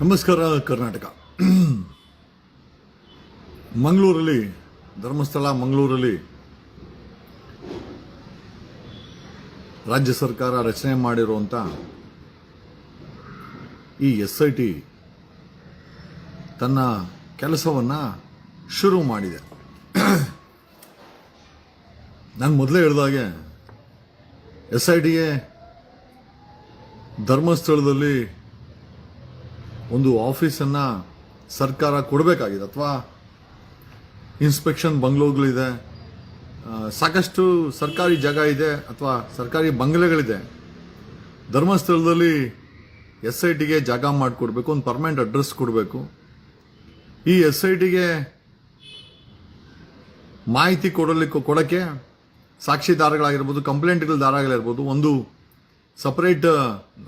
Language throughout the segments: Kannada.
ನಮಸ್ಕಾರ ಕರ್ನಾಟಕ. ಮಂಗಳೂರಲ್ಲಿ ಧರ್ಮಸ್ಥಳ ಮಂಗಳೂರಲ್ಲಿ ರಾಜ್ಯ ಸರ್ಕಾರ ರಚನೆ ಮಾಡಿರುವಂಥ ಈ SIT ತನ್ನ ಕೆಲಸವನ್ನು ಶುರು ಮಾಡಿದೆ. ನಾನು ಮೊದಲೇ ಹೇಳಿದಾಗೆ SITಗೆ ಧರ್ಮಸ್ಥಳದಲ್ಲಿ ಒಂದು ಆಫೀಸನ್ನು ಸರ್ಕಾರ ಕೊಡಬೇಕಾಗಿದೆ, ಅಥವಾ ಇನ್ಸ್ಪೆಕ್ಷನ್ ಬಂಗ್ಲೋಗಳಿದೆ, ಸಾಕಷ್ಟು ಸರ್ಕಾರಿ ಜಾಗ ಇದೆ ಅಥವಾ ಸರ್ಕಾರಿ ಬಂಗ್ಲೆಗಳಿದೆ. ಧರ್ಮಸ್ಥಳದಲ್ಲಿ SITಗೆ ಜಾಗ ಮಾಡಿಕೊಡ್ಬೇಕು, ಒಂದು ಪರ್ಮನೆಂಟ್ ಅಡ್ರೆಸ್ ಕೊಡಬೇಕು. ಈ SITಗೆ ಮಾಹಿತಿ ಕೊಡೋಕ್ಕೆ ಸಾಕ್ಷಿದಾರಗಳಾಗಿರ್ಬೋದು, ಕಂಪ್ಲೇಂಟ್ಗಳ ದಾರಗಳಿರ್ಬೋದು, ಒಂದು ಸಪರೇಟ್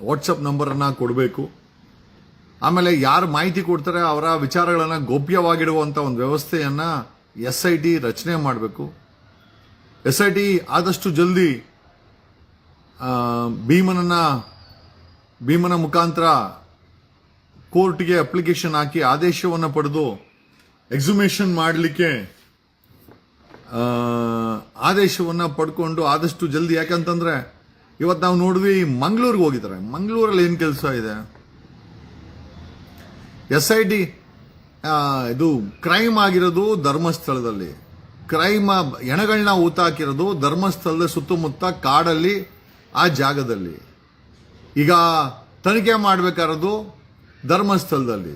ವಾಟ್ಸಪ್ ನಂಬರನ್ನು ಕೊಡಬೇಕು. ಆಮೇಲೆ ಯಾರು ಮಾಹಿತಿ ಕೊಡ್ತಾರೆ ಅವರ ವಿಚಾರಗಳನ್ನು ಗೌಪ್ಯವಾಗಿಡುವಂಥ ಒಂದು ವ್ಯವಸ್ಥೆಯನ್ನು SIT ರಚನೆ ಮಾಡಬೇಕು. SIT ಆದಷ್ಟು ಜಲ್ದಿ ಭೀಮನ ಮುಖಾಂತರ ಕೋರ್ಟ್ಗೆ ಅಪ್ಲಿಕೇಶನ್ ಹಾಕಿ ಆದೇಶವನ್ನು ಪಡೆದು ಎಕ್ಸುಮೇಷನ್ ಮಾಡಲಿಕ್ಕೆ ಆದೇಶವನ್ನು ಪಡ್ಕೊಂಡು ಆದಷ್ಟು ಜಲ್ದಿ, ಯಾಕಂತಂದ್ರೆ ಇವತ್ತು ನಾವು ನೋಡಿದ್ವಿ ಮಂಗಳೂರಿಗೆ ಹೋಗಿದ್ದಾರೆ. ಮಂಗಳೂರಲ್ಲಿ ಏನು ಕೆಲಸ ಇದೆ? SIT ಇದು ಕ್ರೈಮ್ ಆಗಿರೋದು ಧರ್ಮಸ್ಥಳದಲ್ಲಿ, ಕ್ರೈಮ್ ಹೆಣಗಳನ್ನ ಊತ ಹಾಕಿರೋದು ಧರ್ಮಸ್ಥಳದ ಸುತ್ತಮುತ್ತ ಕಾಡಲ್ಲಿ, ಆ ಜಾಗದಲ್ಲಿ. ಈಗ ತನಿಖೆ ಮಾಡಬೇಕಾರೋದು ಧರ್ಮಸ್ಥಳದಲ್ಲಿ,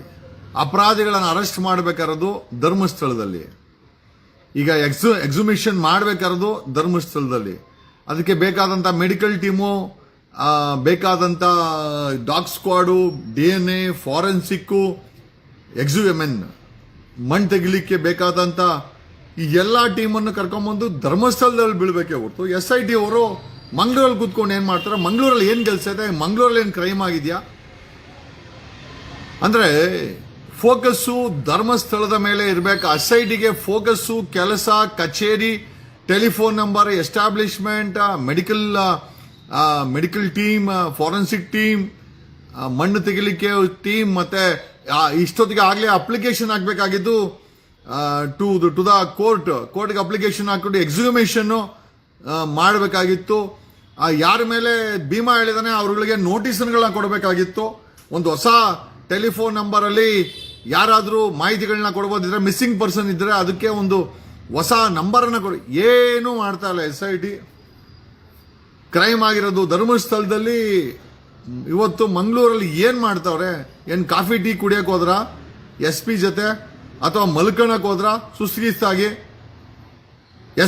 ಅಪರಾಧಿಗಳನ್ನು ಅರೆಸ್ಟ್ ಮಾಡಬೇಕಾರೋದು ಧರ್ಮಸ್ಥಳದಲ್ಲಿ, ಈಗ ಎಕ್ಸುಮೇಷನ್ ಮಾಡಬೇಕಾರೋದು ಧರ್ಮಸ್ಥಳದಲ್ಲಿ. ಅದಕ್ಕೆ ಬೇಕಾದಂಥ ಮೆಡಿಕಲ್ ಟೀಮು, ಬೇಕಾದಂಥ ಡಾಗ್ ಸ್ಕ್ವಾಡು, DNA, ಫಾರೆನ್ಸಿಕ್ಕು, ಮಣ್ಣು ತೆಗಿಲಿಕ್ಕೆ ಬೇಕಾದಂಥ ಈ ಎಲ್ಲ ಟೀಮನ್ನು ಕರ್ಕೊಂಬಂದು ಧರ್ಮಸ್ಥಳದಲ್ಲಿ ಬೀಳ್ಬೇಕೆ ಹೊರತು SIT ಅವರು ಮಂಗಳೂರಲ್ಲಿ ಕೂತ್ಕೊಂಡು ಏನು ಮಾಡ್ತಾರೆ? ಮಂಗಳೂರಲ್ಲಿ ಏನು ಕೆಲಸ ಇದೆ? ಮಂಗಳೂರಲ್ಲಿ ಏನು ಕ್ರೈಮ್ ಆಗಿದೆಯಾ? ಅಂದರೆ ಫೋಕಸ್ಸು ಧರ್ಮಸ್ಥಳದ ಮೇಲೆ ಇರಬೇಕು. SITಗೆ ಫೋಕಸ್ಸು ಕೆಲಸ, ಕಚೇರಿ, telephone number, establishment, medical team, forensic team, ಮಣ್ಣು ತೆಗಿಲಿಕ್ಕೆ ಟೀಮ್, ಮತ್ತೆ ಇಷ್ಟೊತ್ತಿಗೆ ಆಗಲೇ ಅಪ್ಲಿಕೇಶನ್ ಹಾಕಬೇಕಾಗಿದ್ದು ಟು ದ ಕೋರ್ಟ್ಗೆ ಅಪ್ಲಿಕೇಶನ್ ಹಾಕೊಂಡು ಎಕ್ಸಿಕ್ಯೂಷನ್ ಮಾಡಬೇಕಾಗಿತ್ತು. ಯಾರ ಮೇಲೆ ಭೀಮಾ ಹೇಳಿದಾನೆ ಅವ್ರಗಳಿಗೆ ನೋಟಿಸ್ಗಳನ್ನ ಕೊಡಬೇಕಾಗಿತ್ತು. ಒಂದು ಹೊಸ ಟೆಲಿಫೋನ್ ನಂಬರಲ್ಲಿ ಯಾರಾದರೂ ಮಾಹಿತಿಗಳನ್ನ ಕೊಡ್ಬೋದಿದ್ರೆ, ಮಿಸ್ಸಿಂಗ್ ಪರ್ಸನ್ ಇದ್ರೆ ಅದಕ್ಕೆ ಒಂದು ಹೊಸ ನಂಬರನ್ನು ಕೊಡಿ. ಏನೂ ಮಾಡ್ತಾ ಇಲ್ಲ SIT. ಕ್ರೈಮ್ ಆಗಿರೋದು ಧರ್ಮಸ್ಥಳದಲ್ಲಿ. ಇವತ್ತು ಮಂಗಳೂರಲ್ಲಿ ಏನು ಮಾಡ್ತಾವ್ರೆ? ಏನು ಕಾಫಿ ಟೀ ಕುಡಿಯೋಕೆ ಹೋದ್ರ SP ಜೊತೆ, ಅಥವಾ ಮಲ್ಕಣಕ್ಕೆ ಹೋದ್ರ ಸುಸ್ತಿಸ್ತಾಗಿ?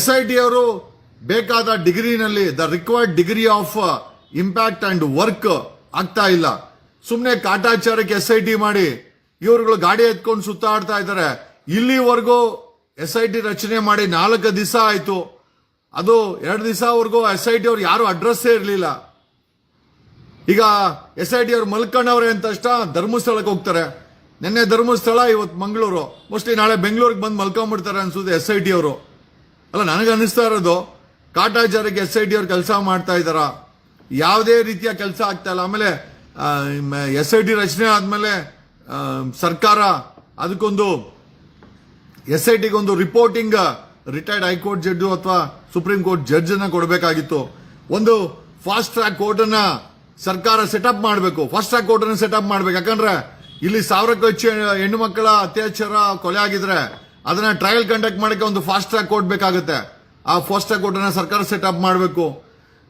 SIT ಅವರು ಬೇಕಾದ ಡಿಗ್ರಿನಲ್ಲಿ the required degree of impact and work ಆಗ್ತಾ ಇಲ್ಲ. ಸುಮ್ಮನೆ ಕಾಟಾಚಾರಕ್ಕೆ SIT ಮಾಡಿ ಇವರುಗಳು ಗಾಡಿ ಎತ್ಕೊಂಡು ಸುತ್ತಾಡ್ತಾ ಇದ್ದಾರೆ. ಇಲ್ಲಿವರೆಗೂ SIT ರಚನೆ ಮಾಡಿ 4 ದಿವಸ ಆಯ್ತು. ಅದು 2 ದಿವಸವರೆಗೂ SIT ಅವ್ರು ಯಾರು ಅಡ್ರೆಸ್ಸೇ ಇರಲಿಲ್ಲ. ಈಗ SIT ಅವ್ರು ಮಲ್ಕೊಂಡವ್ರೆ ಅಂತ ತಕ್ಷಣ ಧರ್ಮಸ್ಥಳಕ್ಕೆ ಹೋಗ್ತಾರೆ. ನಿನ್ನೆ ಧರ್ಮಸ್ಥಳ, ಇವತ್ತು ಮಂಗಳೂರು, ಮೋಸ್ಟ್ಲಿ ನಾಳೆ ಬೆಂಗಳೂರಿಗೆ ಬಂದು ಮಲ್ಕೊಂಡ್ಬಿಡ್ತಾರೆ ಅನ್ಸುತ್ತೆ SIT ಅವರು. ಅಲ್ಲ, ನನಗೆ ಅನಿಸ್ತಾ ಇರೋದು ಕಾಟಾಚಾರಕ್ಕೆ SIT ಅವ್ರು ಕೆಲಸ ಮಾಡ್ತಾ ಇದ್ದಾರ. ಯಾವುದೇ ರೀತಿಯ ಕೆಲಸ ಆಗ್ತಾ ಇಲ್ಲ. ಆಮೇಲೆ SIT ರಚನೆ ಆದ್ಮೇಲೆ ಸರ್ಕಾರ ಅದಕ್ಕೊಂದು SITಗೆ ಒಂದು ರಿಪೋರ್ಟಿಂಗ್ ರಿಟೈರ್ಡ್ ಹೈಕೋರ್ಟ್ ಜಡ್ಜು ಅಥವಾ ಸುಪ್ರೀಂ ಕೋರ್ಟ್ ಜಡ್ಜ್ ಅನ್ನ ಕೊಡಬೇಕಾಗಿತ್ತು. ಒಂದು ಫಾಸ್ಟ್ ಟ್ರ್ಯಾಕ್ ಕೋರ್ಟ್ ಅನ್ನ ಸರ್ಕಾರ ಸೆಟಪ್ ಮಾಡಬೇಕು. ಫಾಸ್ಟ್ ಟ್ರ್ಯಾಕ್ ಕೋರ್ಟ್ ಅನ್ನು ಸೆಟಪ್ ಮಾಡಬೇಕು. ಯಾಕಂದ್ರೆ ಇಲ್ಲಿ 1000ಕ್ಕೂ ಹೆಚ್ಚು ಹೆಣ್ಣು ಮಕ್ಕಳ ಅತ್ಯಾಚಾರ, ಕೊಲೆ ಆಗಿದ್ರೆ ಅದನ್ನ ಟ್ರಯಲ್ ಕಂಡಕ್ಟ್ ಮಾಡಕ್ಕೆ ಒಂದು ಫಾಸ್ಟ್ ಟ್ರ್ಯಾಕ್ ಕೋರ್ಟ್ ಬೇಕಾಗುತ್ತೆ. ಆ ಫಾಸ್ಟ್ ಟ್ರ್ಯಾಕ್ ಕೋರ್ಟ್ ಅನ್ನ ಸರ್ಕಾರ ಸೆಟಪ್ ಮಾಡಬೇಕು.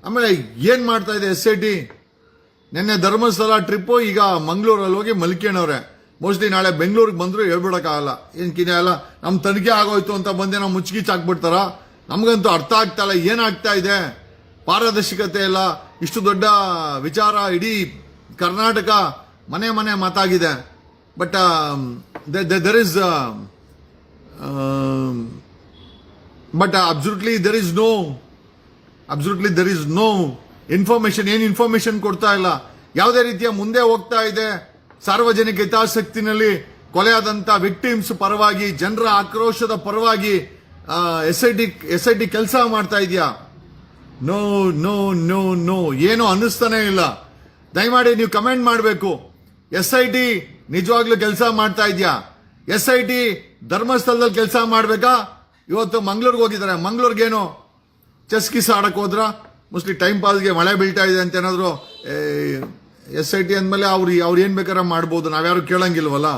ಆಮೇಲೆ ಏನ್ ಮಾಡ್ತಾ ಇದೆ SIT? ನಿನ್ನೆ ಧರ್ಮಸ್ಥಳ ಟ್ರಿಪ್ಪು, ಈಗ ಮಂಗಳೂರಲ್ಲಿ ಹೋಗಿ ಮಲ್ಕೇಣವ್ರೆ. ಮೋಸ್ಟ್ಲಿ ನಾಳೆ ಬೆಂಗಳೂರಿಗೆ ಬಂದ್ರು ಹೇಳ್ಬಿಡಕ್ಕಾಗಲ್ಲ. ಏನ್ ಕಿನೇ ಅಲ್ಲ, ನಮ್ ತನಿಖೆ ಆಗೋಯ್ತು ಅಂತ ಬಂದೆ ನಾವು ಮುಚ್ಚಿಗಿಚ್ ಹಾಕ್ಬಿಡ್ತಾರ? ನಮ್ಗಂತೂ ಅರ್ಥ ಆಗ್ತಾ ಇಲ್ಲ ಏನಾಗ್ತಾ ಇದೆ. ಪಾರದರ್ಶಕತೆ ಇಲ್ಲ. ಇಷ್ಟು ದೊಡ್ಡ ವಿಚಾರ ಇಡೀ ಕರ್ನಾಟಕ ಮನೆ ಮಾತಾಗಿದೆ. But there is but absolutely there is no information. ಏನು ಇನ್ಫಾರ್ಮೇಶನ್ ಕೊಡ್ತಾ ಇಲ್ಲ. ಯಾವುದೇ ರೀತಿಯ ಮುಂದೆ ಹೋಗ್ತಾ ಇದೆ. ಸಾರ್ವಜನಿಕ ಹಿತಾಸಕ್ತಿನಲ್ಲಿ ಕೊಲೆಯಾದಂತ ವಿಕ್ಟಿಮ್ಸ್ ಪರವಾಗಿ, ಜನರ ಆಕ್ರೋಶದ ಪರವಾಗಿ SIT ಕೆಲಸ ಮಾಡ್ತಾ ಇದೆಯಾ? ನೋ ನೋ ನೋ ನೋ, ಏನೋ ಅನ್ನಿಸ್ತಾನೆ ಇಲ್ಲ. ದಯಮಾಡಿ ನೀವು ಕಮೆಂಟ್ ಮಾಡಬೇಕು. SIT ನಿಜವಾಗ್ಲೂ ಕೆಲಸ ಮಾಡ್ತಾ ಇದೆಯಾ? SIT ಧರ್ಮಸ್ಥಳದಲ್ಲಿ ಕೆಲಸ ಮಾಡ್ಬೇಕಾ? ಇವತ್ತು ಮಂಗಳೂರಿಗೆ ಹೋಗಿದ್ದಾರೆ. ಮಂಗಳೂರಿಗೇನು ಚೆಸ್ ಕಿಸ್ ಆಡಕ್ ಹೋದ್ರ? ಮೋಸ್ಟ್ಲಿ ಟೈಮ್ ಪಾಸ್ಗೆ ಮಳೆ ಬೀಳ್ತಾ ಇದೆ ಅಂತ ಏನಾದ್ರು SIT ಅಂದ್ಮೇಲೆ ಅವ್ರು ಏನ್ ಬೇಕಾದ್ರೆ ಮಾಡ್ಬೋದು, ನಾವ್ಯಾರು ಕೇಳಂಗಿಲ್ವಲ್ಲ.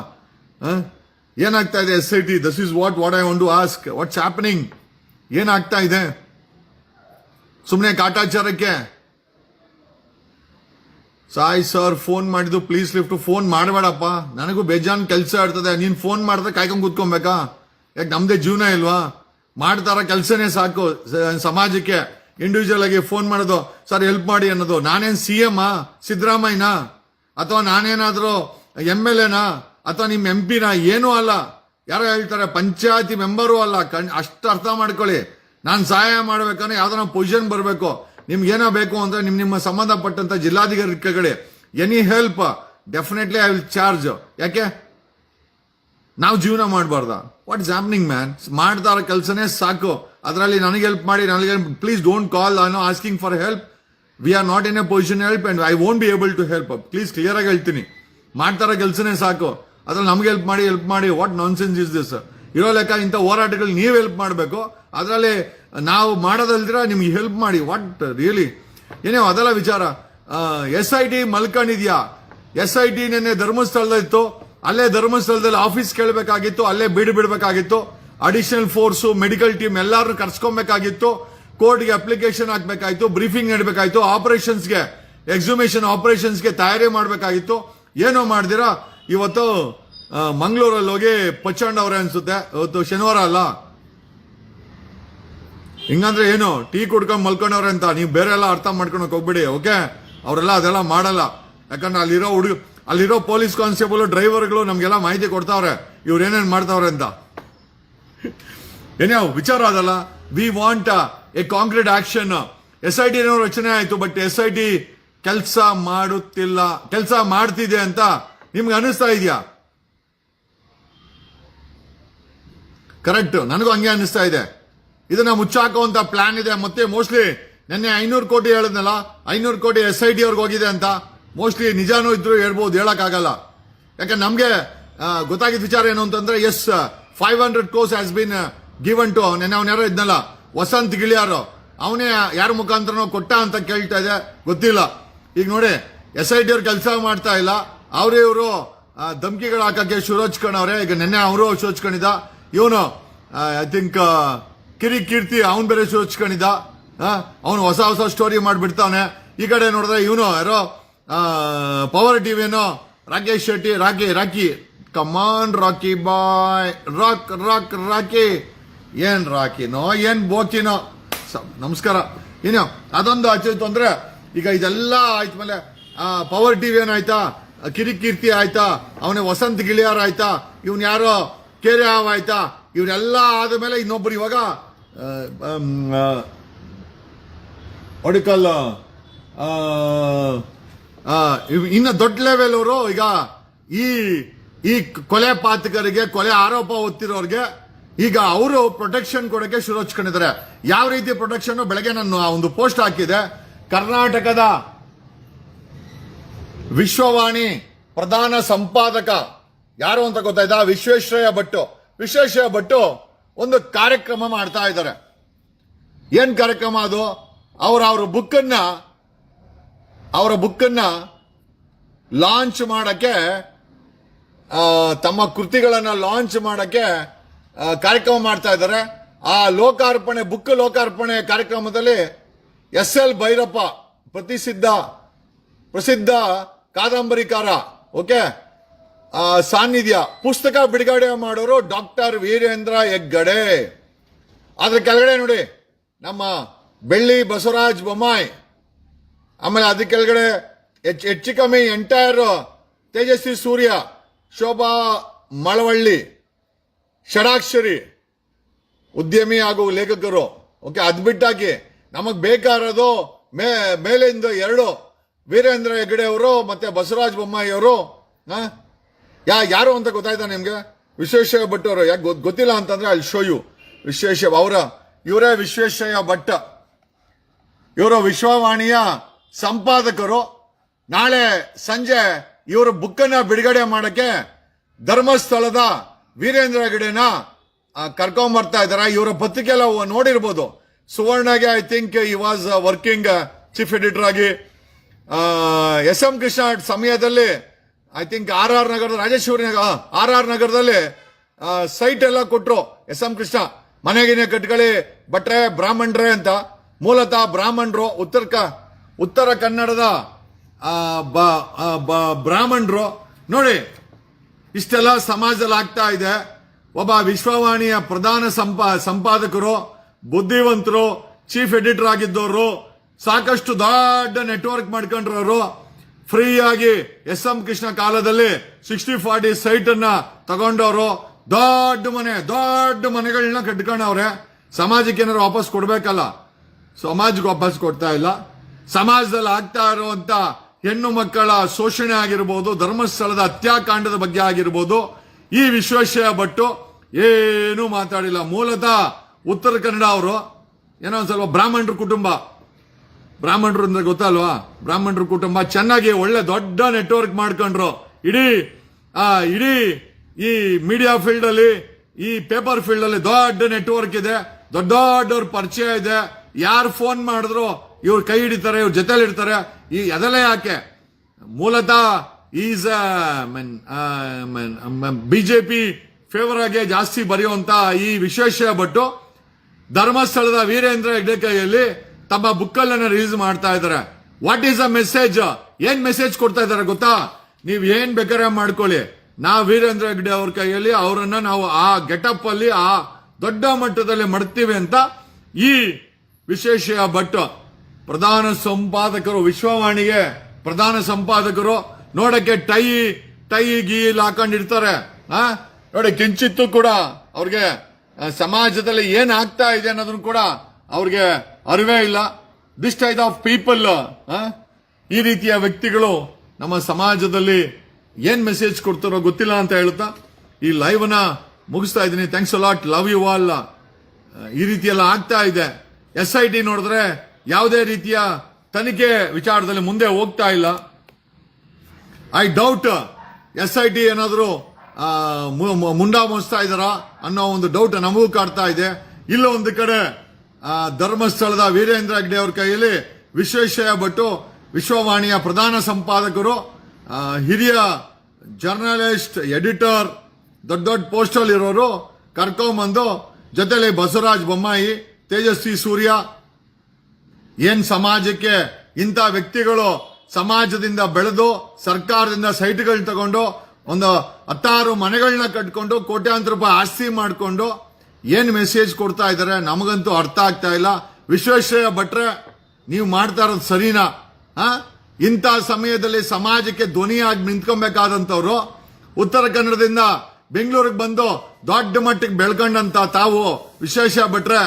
ಏನಾಗ್ತಾ ಇದೆ SIT? This is what I want to ask. What's happening? ಏನಾಗ್ತಾ ಇದೆ? ಸುಮ್ಮನೆ ಕಾಟಾಚಾರಕ್ಕೆ ಸಾಯ್ ಸರ್ ಫೋನ್ ಮಾಡಿದ್ದು ಪ್ಲೀಸ್ ಲಿಫ್ಟ್. ಫೋನ್ ಮಾಡಬೇಡಪ್ಪ, ನನಗೂ ಬೇಜಾನ್ ಕೆಲಸ ಇರ್ತದೆ. ನೀನ್ ಫೋನ್ ಮಾಡಿದ್ರೆ ಕಾಯ್ಕೊಂಡ್ ಕೂತ್ಕೊಬೇಕಾ? ಯಾಕೆ ನಮ್ದೇ ಜೀವನ ಇಲ್ವಾ? ಮಾಡ್ತಾರ ಕೆಲಸನೇ ಸಾಕು ಸಮಾಜಕ್ಕೆ. ಇಂಡಿವಿಜುವಲ್ ಆಗಿ ಫೋನ್ ಮಾಡೋದು, ಸರ್ ಹೆಲ್ಪ್ ಮಾಡಿ ಅನ್ನೋದು. ನಾನೇನ್ CM ಸಿದ್ದರಾಮಯ್ಯನ, ಅಥವಾ ನಾನೇನಾದ್ರೂ MLA ಅಥವಾ ನಿಮ್ MP ಏನೂ ಅಲ್ಲ. ಯಾರೋ ಹೇಳ್ತಾರೆ ಪಂಚಾಯತಿ ಮೆಂಬರು ಅಲ್ಲ. ಅಷ್ಟು ಅರ್ಥ ಮಾಡ್ಕೊಳ್ಳಿ. ನಾನು ಸಹಾಯ ಮಾಡ್ಬೇಕಂದ್ರೆ ಯಾವ್ದಾರ ಪೊಸಿಷನ್ ಬರಬೇಕು. ನಿಮ್ಗೆ ಏನೋ ಬೇಕು ಅಂದ್ರೆ ನಿಮ್ಮ ಸಂಬಂಧಪಟ್ಟಂತ ಜಿಲ್ಲಾಧಿಕಾರಿ ಕಡೆ any help definitely I will charge. ಯಾಕೆ ನಾವು ಜೀವನ ಮಾಡಬಾರ್ದ? What is happening man? ಮಾಡ್ತಾರ ಕೆಲಸನೇ ಸಾಕು. ಅದರಲ್ಲಿ ನನಗೆ ಹೆಲ್ಪ್ ಮಾಡಿ, ನನಗೆ please don't call I know asking for help. We are not in a position help and I won't be able to help. Please clear ಆಗಿ ಹೇಳ್ತೀನಿ, ಮಾಡ್ತಾರ ಕೆಲಸನೇ ಸಾಕು. ಅದ್ರಲ್ಲಿ ನಮ್ಗೆ ಹೆಲ್ಪ್ ಮಾಡಿ what nonsense is this? ಇರೋ ಲೆಕ್ಕ ಇಂಥ ಹೋರಾಟಗಳು ನೀವು ಹೆಲ್ಪ್ ಮಾಡಬೇಕು. ಅದರಲ್ಲಿ ನಾವು ಮಾಡೋದಲ್ದಿರ ನಿಮ್ಗೆ ಹೆಲ್ಪ್ ಮಾಡಿ. What really? ಏನೇ ಅದೆಲ್ಲ ವಿಚಾರ. SIT ಮಲ್ಕೊಂಡಿದ್ಯಾ? SIT ನೆನ್ನೆ ಧರ್ಮಸ್ಥಳದಲ್ಲಿತ್ತು. ಅಲ್ಲೇ ಧರ್ಮಸ್ಥಳದಲ್ಲಿ ಆಫೀಸ್ ಕೇಳಬೇಕಾಗಿತ್ತು, ಅಲ್ಲೇ ಬಿಡಬೇಕಾಗಿತ್ತು. ಅಡಿಷನಲ್ ಫೋರ್ಸು, ಮೆಡಿಕಲ್ ಟೀಮ್ ಎಲ್ಲಾರು ಕರ್ಸ್ಕೊಬೇಕಾಗಿತ್ತು. ಕೋರ್ಟ್ಗೆ ಅಪ್ಲಿಕೇಶನ್ ಹಾಕ್ಬೇಕಾಯ್ತು, ಬ್ರೀಫಿಂಗ್ ನೀಡಬೇಕಾಯ್ತು, ಆಪರೇಷನ್ಸ್ಗೆ ಎಕ್ಸುಮೇಷನ್ ಆಪರೇಷನ್ಸ್ಗೆ ತಯಾರಿ ಮಾಡಬೇಕಾಗಿತ್ತು. ಏನೋ ಮಾಡ್ದಿರಾ ಇವತ್ತು ಮಂಗಳೂರಲ್ಲಿ ಹೋಗಿ ಪಚ್ಚಂಡವ್ರೆ ಅನ್ಸುತ್ತೆ. ಇವತ್ತು ಶನಿವಾರ ಅಲ್ಲ, ಹಿಂಗಂದ್ರೆ ಏನು ಟೀ ಕುಡ್ಕೊಂಡ್ ಮಲ್ಕೊಂಡವ್ರೆ ಅಂತ ನೀವು ಬೇರೆ ಎಲ್ಲ ಅರ್ಥ ಮಾಡ್ಕೊಳಕ್ ಹೋಗ್ಬಿಡಿ. ಓಕೆ, ಅವರೆಲ್ಲ ಅದೆಲ್ಲ ಮಾಡಲ್ಲ. ಯಾಕಂದ್ರೆ ಅಲ್ಲಿರೋ ಪೊಲೀಸ್ ಕಾನ್ಸ್ಟೇಬಲ್ ಡ್ರೈವರ್ಗಳು ನಮ್ಗೆಲ್ಲ ಮಾಹಿತಿ ಕೊಡ್ತಾವ್ರೆ ಇವ್ರು ಏನೇನ್ ಮಾಡ್ತಾವ್ರೆ ಅಂತ. ಏನೇ ವಿಚಾರ ಅದಲ್ಲ. We want A concrete action. SIT ಏನೋ ರಚನೆ ಆಯ್ತು, ಬಟ್ SIT ಕೆಲಸ ಮಾಡುತ್ತಿಲ್ಲ. ಕೆಲಸ ಮಾಡ್ತಿದೆ ಅಂತ ನಿಮ್ಗೆ ಅನಿಸ್ತಾ ಇದೆಯಾ? ಕರೆಕ್ಟ್, ನನಗೂ ಹಂಗೆ ಅನಿಸ್ತಾ ಇದೆ. ಇದನ್ನ ಮುಚ್ಚಾಕುವಂತ ಪ್ಲಾನ್ ಇದೆ. ಮತ್ತೆ ಮೋಸ್ಟ್ಲಿ ನಿನ್ನೆ 500 ಕೋಟಿ ಹೇಳಿದ್ನಲ್ಲ, 500 ಕೋಟಿ SIT ಅವ್ರಿಗೆ ಹೋಗಿದೆ ಅಂತ. ಮೋಸ್ಟ್ಲಿ ನಿಜಾನೂ ಇದ್ರು ಹೇಳ್ಬೋದು, ಹೇಳಕ್ಕಾಗಲ್ಲ. ಯಾಕಂದ್ರೆ ನಮ್ಗೆ ಗೊತ್ತಾಗಿದ್ದ ವಿಚಾರ ಏನು ಅಂತಂದ್ರೆ, 500 crores has been given to ನೆನ್ನೆ ಅವ್ನು ಯಾರೋ ಇದ್ನಲ್ಲ ವಸಂತ್ ಗಿಳಿಯಾರು, ಅವನೇ ಯಾರ ಮುಖಾಂತರನೋ ಕೊಟ್ಟ ಅಂತ ಕೇಳ್ತಾ ಇದೆ, ಗೊತ್ತಿಲ್ಲ. ಈಗ ನೋಡಿ SIT ಅವ್ರು ಕೆಲಸ ಮಾಡ್ತಾ ಇಲ್ಲ, ಇವರು ಧಮ್ಕಿಗಳು ಹಾಕಕ್ಕೆ ಶುರು ಹಚ್ಕೊಂಡವ್ರೆ. ಈಗ ನೆನ್ನೆ ಅವರು ಶುರು ಹಚ್ಕೊಂಡಿದ್ದ. ಇವನು ಐ ಥಿಂಕ್ ಕಿರಿಕೀರ್ತಿ ಅವನ್ ಬೇರೆ ಶುರು ಹಚ್ಕೊಂಡಿದ್ದ. ಅವನು ಹೊಸ ಸ್ಟೋರಿ ಮಾಡ್ಬಿಡ್ತಾವನೆ. ಈ ಕಡೆ ನೋಡಿದ್ರೆ ಇವನು ಯಾರೋ ಪವರ್ ಟಿವಿನೋ ರಾಕೇಶ್ ಶೆಟ್ಟಿ, ರಾಕಿ ಕಮಾನ್ ರಾಕಿ ಬಾಯ್, ರಾಕಿ ಏನ್ ರಾಕಿನೋ ಏನ್ ಬೋಕಿನೋ. ನಮಸ್ಕಾರ. ಏನು ಅದೊಂದು ಆಚರಿತು ಅಂದ್ರೆ ಈಗ ಇದೆಲ್ಲ ಆಯ್ತು. ಪವರ್ ಟಿವಿ ಏನಾಯ್ತಾ, ಕಿರಿಕೀರ್ತಿ ಆಯ್ತಾ, ಅವನೇ ವಸಂತ್ ಗಿಳಿಯಾರ ಆಯ್ತಾ, ಇವನ್ ಯಾರೋ ಕೇರೆ ಹಾವ್ ಆಯ್ತಾ, ಇವರೆಲ್ಲ ಆದ್ಮೇಲೆ ಇನ್ನೊಬ್ರು ಇವಾಗ ಒಡಿಕಲ್ ಇನ್ನು ದೊಡ್ಡ ಲೆವೆಲ್ ಅವರು ಈಗ ಈ ಕೊಲೆ ಪಾತಕರಿಗೆ, ಕೊಲೆ ಆರೋಪ ಹೊತ್ತಿರೋರಿಗೆ ಈಗ ಅವರು ಪ್ರೊಟೆಕ್ಷನ್ ಕೊಡಕ್ಕೆ ಶುರು ಹಚ್ಕೊಂಡಿದ್ದಾರೆ. ಯಾವ ರೀತಿ ಪ್ರೊಟೆಕ್ಷನ್? ಬೆಳಗ್ಗೆ ನಾನು ಒಂದು ಪೋಸ್ಟ್ ಹಾಕಿದೆ. ಕರ್ನಾಟಕದ ವಿಶ್ವವಾಣಿ ಪ್ರಧಾನ ಸಂಪಾದಕ ಯಾರು ಅಂತ ಗೊತ್ತಾಯ್ತಾ? ವಿಶ್ವೇಶ್ವರಯ್ಯ ಭಟ್ಟು ಒಂದು ಕಾರ್ಯಕ್ರಮ ಮಾಡ್ತಾ ಇದ್ದಾರೆ. ಏನ್ ಕಾರ್ಯಕ್ರಮ ಅದು? ಅವರ ಬುಕ್ಕನ್ನ ಲಾಂಚ್ ಮಾಡಕ್ಕೆ, ತಮ್ಮ ಕೃತಿಗಳನ್ನ ಲಾಂಚ್ ಮಾಡಕ್ಕೆ ಕಾರ್ಯಕ್ರಮ ಮಾಡ್ತಾ ಇದ್ದಾರೆ. ಆ ಬುಕ್ ಲೋಕಾರ್ಪಣೆ ಕಾರ್ಯಕ್ರಮದಲ್ಲಿ SL ಭೈರಪ್ಪ, ಪ್ರಸಿದ್ಧ ಕಾದಂಬರಿಕಾರ, ಓಕೆ, ಸಾನ್ನಿಧ್ಯ, ಪುಸ್ತಕ ಬಿಡುಗಡೆ ಮಾಡೋರು ಡಾಕ್ಟರ್ ವೀರೇಂದ್ರ ಹೆಗ್ಗಡೆ. ಅದ್ರ ಕೆಳಗಡೆ ನೋಡಿ ನಮ್ಮ ಬೆಳ್ಳಿ ಬಸವರಾಜ ಬೊಮ್ಮಾಯಿ, ಆಮೇಲೆ ಅದ್ರ ಕೆಳಗಡೆ ಹೆಚ್ಚು ಕಮ್ಮಿ ಎಂಟೈರ್ ತೇಜಸ್ವಿ ಸೂರ್ಯ, ಶೋಭಾ ಮಳವಳ್ಳಿ, ಷಡಾಕ್ಷರಿ ಉದ್ಯಮಿ ಹಾಗೂ ಲೇಖಕರು. ಓಕೆ, ಅದ್ ಬಿಟ್ಟಾಕಿ ನಮಗ್ ಬೇಕಾಗಿರೋದು ಮೇಲಿಂದ 2 ವೀರೇಂದ್ರ ಹೆಗ್ಗಡೆ ಅವರು ಮತ್ತೆ ಬಸವರಾಜ ಬೊಮ್ಮಾಯಿ ಅವರು. ಯಾರು ಅಂತ ಗೊತ್ತಾಯ್ತಾ ನಿಮ್ಗೆ? ವಿಶ್ವೇಶ್ವರಯ್ಯ ಭಟ್ ಅವರು. ಯಾಕೆ ಗೊತ್ತಿಲ್ಲ ಅಂತಂದ್ರೆ ಅಲ್ಲಿ ಶೋ ಯು. ಇವರೇ ವಿಶ್ವೇಶ್ವರಯ್ಯ ಭಟ್. ಇವರು ವಿಶ್ವವಾಣಿಯ ಸಂಪಾದಕರು. ನಾಳೆ ಸಂಜೆ ಇವರ ಬುಕ್ಕನ್ನ ಬಿಡುಗಡೆ ಮಾಡಕ್ಕೆ ಧರ್ಮಸ್ಥಳದ ವೀರೇಂದ್ರ ಹೆಗಡೆನ ಕರ್ಕೊಂಡ್ ಬರ್ತಾ ಇದಾರೆ. ಇವರ ಪತ್ರಿಕೆ ಎಲ್ಲ ನೋಡಿರ್ಬೋದು. ಸುವರ್ಣಗೆ ಐ ಥಿಂಕ್ ಈ ವಾಸ್ ವರ್ಕಿಂಗ್ ಚೀಫ್ ಎಡಿಟರ್ ಆಗಿ. ಎಸ್.ಎಂ. ಕೃಷ್ಣ ಸಮಯದಲ್ಲಿ ಐ ಥಿಂಕ್ ಆರ್ ನಗರದ ರಾಜೇಶ್ವರಿ ಆರ್ ನಗರದಲ್ಲಿ ಸೈಟ್ ಎಲ್ಲ ಕೊಟ್ರು. ಎಸ್.ಎಂ. ಕೃಷ್ಣ ಮನೆಗಿನೇ ಕಟ್ಕೊಳ್ಳಿ ಭಟ್ರೆ ಬ್ರಾಹ್ಮಣರೇ ಅಂತ. ಮೂಲತಃ ಬ್ರಾಹ್ಮಣರು, ಉತ್ತರ ಕನ್ನಡದ ಬ್ರಾಹ್ಮಣರು. ನೋಡಿ ಇಷ್ಟೆಲ್ಲ ಸಮಾಜದಲ್ಲಿ ಆಗ್ತಾ ಇದೆ. ಒಬ್ಬ ವಿಶ್ವವಾಣಿಯ ಪ್ರಧಾನ ಸಂಪಾದಕರು, ಬುದ್ಧಿವಂತರು, ಚೀಫ್ ಎಡಿಟರ್ ಆಗಿದ್ದವರು, ಸಾಕಷ್ಟು ದೊಡ್ಡ ನೆಟ್ವರ್ಕ್ ಮಾಡ್ಕೊಂಡ್ರವರು, ಫ್ರೀಯಾಗಿ ಎಸ್.ಎಂ. ಕೃಷ್ಣ ಕಾಲದಲ್ಲಿ 60-40 ಸೈಟ್ ಅನ್ನ ತಗೊಂಡವರು, ದೊಡ್ಡ ಮನೆಗಳನ್ನ ಕಟ್ಕೊಂಡವ್ರೆ. ಸಮಾಜಕ್ಕೆ ಏನಾದ್ರು ವಾಪಸ್ ಕೊಡ್ಬೇಕಲ್ಲ, ಸಮಾಜಕ್ಕೆ ವಾಪಸ್ ಕೊಡ್ತಾ ಇಲ್ಲ. ಸಮಾಜದಲ್ಲಿ ಆಗ್ತಾ ಇರುವಂತ ಹೆಣ್ಣು ಮಕ್ಕಳ ಶೋಷಣೆ ಆಗಿರ್ಬೋದು, ಧರ್ಮಸ್ಥಳದ ಹತ್ಯಾಕಾಂಡದ ಬಗ್ಗೆ ಆಗಿರ್ಬೋದು, ಈ ವಿಶ್ವೇಶ್ವರ ಭಟ್ಟು ಏನೂ ಮಾತಾಡಿಲ್ಲ. ಮೂಲತಃ ಉತ್ತರ ಕನ್ನಡ ಅವರು, ಏನೋ ಒಂದ್ ಸ್ವಲ್ಪ ಬ್ರಾಹ್ಮಣರ ಕುಟುಂಬ. ಬ್ರಾಹ್ಮಣರು ಅಂದ್ರೆ ಗೊತ್ತಲ್ವಾ, ಬ್ರಾಹ್ಮಣರ ಕುಟುಂಬ ಚೆನ್ನಾಗಿ ಒಳ್ಳೆ ದೊಡ್ಡ ನೆಟ್ವರ್ಕ್ ಮಾಡ್ಕೊಂಡ್ರು. ಇಡೀ ಈ ಮೀಡಿಯಾ ಫೀಲ್ಡ್ ಅಲ್ಲಿ, ಈ ಪೇಪರ್ ಫೀಲ್ಡ್ ಅಲ್ಲಿ ದೊಡ್ಡ ನೆಟ್ವರ್ಕ್ ಇದೆ, ದೊಡ್ಡವ್ರ ಪರಿಚಯ ಇದೆ. ಯಾರು ಫೋನ್ ಮಾಡಿದ್ರು ಇವ್ರು ಕೈ ಹಿಡಿತಾರೆ, ಇವ್ರ ಜೊತೆಲಿ ಇರ್ತಾರೆ. ಈ ಅದೆಲ್ಲ ಯಾಕೆ? ಮೂಲತಃ ಈಸ್ ಬಿಜೆಪಿ ಫೇವರ್ ಆಗಿ ಜಾಸ್ತಿ ಬರೆಯುವಂತ ಈ ವಿಶ್ವೇಶ್ವರ ಭಟ್ಟು ಧರ್ಮಸ್ಥಳದ ವೀರೇಂದ್ರ ಹೆಗ್ಡೆ ಕೈಯಲ್ಲಿ ತಮ್ಮ ಬುಕ್ಕಲ್ಲನ್ನ ರಿಲೀಸ್ ಮಾಡ್ತಾ ಇದ್ದಾರೆ. What is a message? ಏನ್ ಮೆಸೇಜ್ ಕೊಡ್ತಾ ಇದಾರೆ ಗೊತ್ತಾ? ನೀವ್ ಏನ್ ಬೇಕಾದ್ರೆ ಮಾಡ್ಕೊಳ್ಳಿ, ನಾವು ವೀರೇಂದ್ರ ಹೆಗ್ಡೆ ಅವ್ರ ಕೈಯಲ್ಲಿ ಅವರನ್ನ ನಾವು ಆ ಗೆಟಪ್ ಅಲ್ಲಿ ಆ ದೊಡ್ಡ ಮಟ್ಟದಲ್ಲಿ ಮಾಡ್ತೀವಿ ಅಂತ ಈ ವಿಶ್ವೇಶ್ವರ ಭಟ್ ಪ್ರಧಾನ ಸಂಪಾದಕರು, ವಿಶ್ವವಾಣಿಗೆ ಪ್ರಧಾನ ಸಂಪಾದಕರು, ನೋಡಕ್ಕೆ ಟೈ ಗೀಲ್ ಹಾಕೊಂಡಿರ್ತಾರೆ. ನೋಡಿ ಕಿಂಚಿತ್ತು ಕೂಡ ಅವ್ರಿಗೆ ಸಮಾಜದಲ್ಲಿ ಏನ್ ಆಗ್ತಾ ಇದೆ ಅನ್ನೋದನ್ನು ಕೂಡ ಅವ್ರಿಗೆ ಅರಿವೇ ಇಲ್ಲ. ದಿಸ್ ಟೈಪ್ ಆಫ್ ಪೀಪಲ್, ಈ ರೀತಿಯ ವ್ಯಕ್ತಿಗಳು ನಮ್ಮ ಸಮಾಜದಲ್ಲಿ ಏನ್ ಮೆಸೇಜ್ ಕೊಡ್ತಾರೋ ಗೊತ್ತಿಲ್ಲ ಅಂತ ಹೇಳ್ತಾ ಈ ಲೈವ್ ನ ಮುಗಿಸ್ತಾ ಇದ್ದೀನಿ. Thanks a lot, love you all. ಈ ರೀತಿ ಎಲ್ಲ ಆಗ್ತಾ ಇದೆ. SIT ನೋಡಿದ್ರೆ ಯಾವುದೇ ರೀತಿಯ ತನಿಖೆ ವಿಚಾರದಲ್ಲಿ ಮುಂದೆ ಹೋಗ್ತಾ ಇಲ್ಲ. ಐ ಡೌಟ್ SIT ಏನಾದರೂ ಮುಂಡಾ ಮೋಸ್ತಾ ಇದಾರ ಅನ್ನೋ ಒಂದು ಡೌಟ್ ನಮಗೂ ಕಾಡ್ತಾ ಇದೆ. ಇಲ್ಲ ಒಂದು ಕಡೆ ಧರ್ಮಸ್ಥಳದ ವೀರೇಂದ್ರ ಹೆಗ್ಡೆ ಅವ್ರ ಕೈಯಲ್ಲಿ ವಿಶ್ವೇಶ್ವರ ಭಟ್ಟು, ವಿಶ್ವವಾಣಿಯ ಪ್ರಧಾನ ಸಂಪಾದಕರು, ಹಿರಿಯ ಜರ್ನಲಿಸ್ಟ್, ಎಡಿಟರ್, ದೊಡ್ಡ ಪೋಸ್ಟ್ ಅಲ್ಲಿ ಇರೋರು ಕರ್ಕೊಂಬಂದು ಜೊತೆಲಿ ಬಸವರಾಜ ಬೊಮ್ಮಾಯಿ, ತೇಜಸ್ವಿ ಸೂರ್ಯ, ಏನ್ ಸಮಾಜಕ್ಕೆ ಇಂಥ ವ್ಯಕ್ತಿಗಳು ಸಮಾಜದಿಂದ ಬೆಳೆದು ಸರ್ಕಾರದಿಂದ ಸೈಟ್ಗಳು ತಗೊಂಡು ಒಂದು 10 ಮನೆಗಳನ್ನ ಕಟ್ಕೊಂಡು ಕೋಟ್ಯಾಂತರ ರೂಪಾಯಿ ಆಸ್ತಿ ಮಾಡಿಕೊಂಡು ಏನ್ ಮೆಸೇಜ್ ಕೊಡ್ತಾ ಇದಾರೆ ನಮಗಂತೂ ಅರ್ಥ ಆಗ್ತಾ ಇಲ್ಲ. ವಿಶ್ವೇಶ್ವರ ಭಟ್ರೆ, ನೀವು ಮಾಡ್ತಾ ಇರೋದು ಸರಿನಾ? ಇಂಥ ಸಮಯದಲ್ಲಿ ಸಮಾಜಕ್ಕೆ ಧ್ವನಿಯಾಗಿ ನಿಂತ್ಕೊಬೇಕಾದಂತವ್ರು ಉತ್ತರ ಕನ್ನಡದಿಂದ ಬೆಂಗಳೂರಿಗೆ ಬಂದು ದೊಡ್ಡ ಮಟ್ಟಕ್ಕೆ ಬೆಳ್ಕೊಂಡಂತ ತಾವು ವಿಶ್ವೇಶ್ವರ ಭಟ್ರೆ,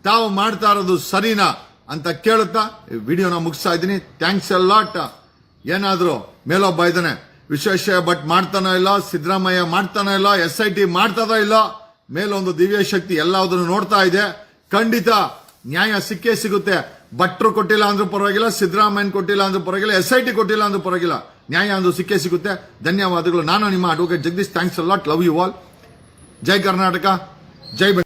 ತಾವು ಮಾಡ್ತಾ ಇರೋದು ಸರಿನಾ ಅಂತ ಕೇಳುತ್ತಾ ವಿಡಿಯೋನ ಮುಗಿಸ್ತಾ ಇದ್ದೀನಿ. Thanks a lot. ಏನಾದ್ರು ಮೇಲೊಬ್ಬ ಇದ್ದಾನೆ, ವಿಶ್ವೇಶ್ವರ ಭಟ್ ಮಾಡ್ತಾನೋ ಇಲ್ಲ, ಸಿದ್ದರಾಮಯ್ಯ ಮಾಡ್ತಾನೋ ಇಲ್ಲ, SIT ಮಾಡ್ತದೋ ಇಲ್ಲ, ಮೇಲೊಂದು ದಿವ್ಯ ಶಕ್ತಿ ಎಲ್ಲದನ್ನು ನೋಡ್ತಾ ಇದೆ. ಖಂಡಿತ ನ್ಯಾಯ ಸಿಕ್ಕೇ ಸಿಗುತ್ತೆ. ಭಟ್ರು ಕೊಟ್ಟಿಲ್ಲ ಅಂದ್ರೂ ಪರವಾಗಿಲ್ಲ, ಸಿದ್ದರಾಮಯ್ಯ ಕೊಟ್ಟಿಲ್ಲ ಅಂದ್ರೂ ಪರವಾಗಿಲ್ಲ, SIT ಕೊಟ್ಟಿಲ್ಲ ಅಂದ್ರೂ ಪರವಾಗಿಲ್ಲ, ನ್ಯಾಯ ಅಂದ್ರೂ ಸಿಕ್ಕೇ ಸಿಗುತ್ತೆ. ಧನ್ಯವಾದಗಳು. ನಾನು ನಿಮ್ಮ advocate Jagadish. Thanks a lot, love you all. ಜೈ ಕರ್ನಾಟಕ, ಜೈ ಬೆಂಗಳೂರು.